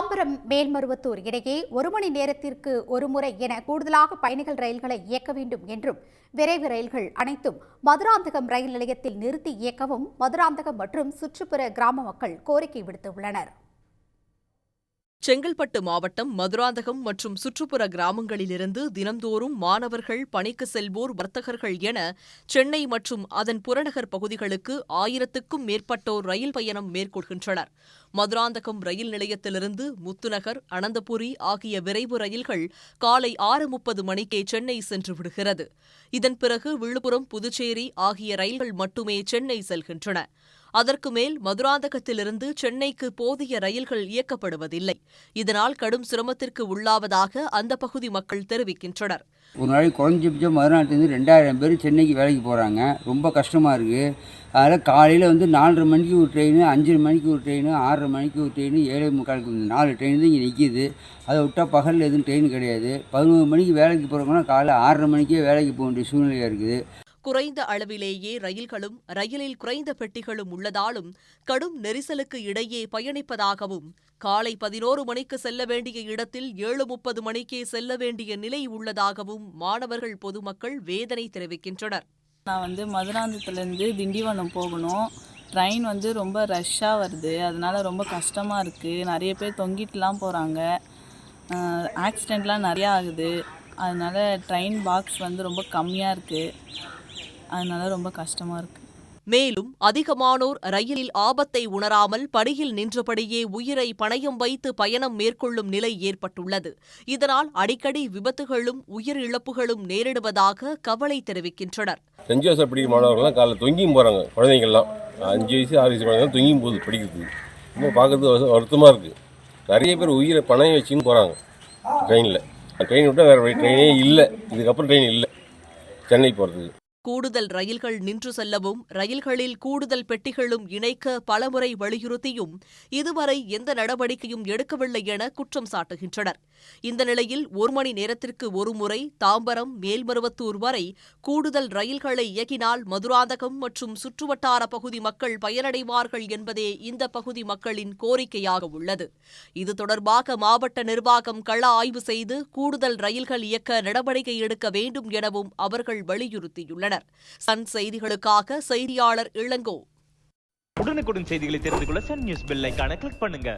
தாம்பரம் மேல்மருவத்தூர் இடையே 1 மணி நேரத்திற்கு ஒருமுறை என கூடுதலாக பயணிகள் ரயில்களை இயக்க வேண்டும் என்றும், விரைவு ரயில்கள் அனைத்தும் மதுராந்தகம் ரயில் நிலையத்தில் நிறுத்தி இயக்கவும் மதுராந்தகம் மற்றும் சுற்றுப்புற கிராம மக்கள் கோரிக்கை விடுத்துள்ளனர். செங்கல்பட்டு மாவட்டம் மதுராந்தகம் மற்றும் சுற்றுப்புற கிராமங்களிலிருந்து தினந்தோறும் மாணவர்கள், பணிக்கு செல்வோர், வர்த்தகர்கள் என சென்னை மற்றும் அதன் புறநகர் பகுதிகளுக்கு 1000க்கும் மேற்பட்டோர் ரயில் பயணம் மேற்கொள்கின்றனர். மதுராந்தகம் ரயில் நிலையத்திலிருந்து முத்துநகர், அனந்தபுரி ஆகிய விரைவு ரயில்கள் காலை 6:30 மணிக்கே சென்னை சென்று விடுகிறது. இதன் பிறகு விழுப்புரம், புதுச்சேரி ஆகிய ரயில்கள் மட்டுமே சென்னை செல்கின்றன. அதற்கு மேல் மதுராந்தகத்திலிருந்து சென்னைக்கு போதிய ரயில்கள் இயக்கப்படுவதில்லை. இதனால் கடும் சிரமத்திற்கு உள்ளாவதாக அந்த பகுதி மக்கள் தெரிவிக்கின்றனர். ஒரு நாளைக்கு குறைஞ்சபட்சம் மதுராந்தகத்துலேருந்து 2000 பேர் சென்னைக்கு வேலைக்கு போகிறாங்க. ரொம்ப கஷ்டமாக இருக்குது. அதில் காலையில் 4:30 மணிக்கு ஒரு ட்ரெயின், 5:30 மணிக்கு ஒரு ட்ரெயின், 6:30 மணிக்கு ஒரு ட்ரெயின், 7:45 4 ட்ரெயின் தான் இங்கே நிற்கிது. அதை விட்டால் பகலில் எதுவும் ட்ரெயின் கிடையாது. 11 மணிக்கு வேலைக்கு போகிறவங்கன்னா காலைல 6:30 மணிக்கே வேலைக்கு போக வேண்டிய சூழ்நிலையாக இருக்குது. குறைந்த அளவிலேயே ரயில்களும், ரயிலில் குறைந்த பெட்டிகளும் உள்ளதாலும் கடும் நெரிசலுக்கு இடையே பயணிப்பதாகவும், காலை 11 மணிக்கு செல்ல வேண்டிய இடத்தில் 7:30 மணிக்கே செல்ல வேண்டிய நிலை உள்ளதாகவும் மாணவர்கள், பொதுமக்கள் வேதனை தெரிவிக்கின்றனர். நான் மதுராந்தகத்துலேருந்து திண்டிவனம் போகணும். ட்ரெயின் ரொம்ப ரஷ்ஷாக வருது. அதனால் ரொம்ப கஷ்டமாக இருக்குது. நிறைய பேர் தொங்கிட்டுலாம் போகிறாங்க. ஆக்சிடெண்ட்லாம் நிறையா ஆகுது. அதனால் ட்ரெயின் பாக்ஸ் ரொம்ப கம்மியாக இருக்குது. அதனால ரொம்ப கஷ்டமாக இருக்குது. மேலும் அதிகமானோர் ரயிலில் ஆபத்தை உணராமல் படியில் நின்றபடியே உயிரை பணயம் வைத்து பயணம் மேற்கொள்ளும் நிலை ஏற்பட்டுள்ளது. இதனால் அடிக்கடி விபத்துகளும் உயிரிழப்புகளும் நேரிடுவதாக கவலை தெரிவிக்கின்றனர். சென்ட் ஜோசப் படிக்கிற மாணவர்கள்லாம் காலையில் தொங்கியும் போகிறாங்க. குழந்தைங்கள்லாம் 5 வயசு 6 வயசு குழந்தைங்க தொங்கியும் போகுது படிக்கிறதுக்கு. இன்னும் பார்க்கறதுக்கு வருத்தமாக இருக்குது. நிறைய பேர் உயிரை பணம் வச்சுன்னு போகிறாங்க ட்ரெயினில். ட்ரெயின் விட்டால் வேறு ட்ரெயினே இல்லை. இதுக்கப்புறம் ட்ரெயின் இல்லை சென்னை போகிறதுக்கு. கூடுதல் ரயில்கள் நின்று செல்லவும், ரயில்களில் கூடுதல் பெட்டிகளும் இணைக்க பலமுறை வலியுறுத்தியும் இதுவரை எந்த நடவடிக்கையும் எடுக்கவில்லை என குற்றம் சாட்டுகின்றனர். இந்த நிலையில் 1 மணி நேரத்திற்கு ஒருமுறை தாம்பரம், மேல்மருவத்தூர் வரை கூடுதல் ரயில்களை இயக்கினால் மதுராந்தகம் மற்றும் சுற்றுவட்டார பகுதி மக்கள் பயனடைவார்கள் என்பதே இந்த பகுதி மக்களின் கோரிக்கையாக உள்ளது. இது தொடர்பாக மாவட்ட நிர்வாகம் கள ஆய்வு செய்து கூடுதல் ரயில்கள் இயக்க நடவடிக்கை எடுக்க வேண்டும் எனவும் அவர்கள் வலியுறுத்தியுள்ளனர். சன் செய்திகளுக்காக செய்தியாளர் இளங்கோ. உடனுக்குடன் செய்திகளை தெரிந்து கொள்ள சன் நியூஸ் பெல் ஐகானை கிளிக் பண்ணுங்க.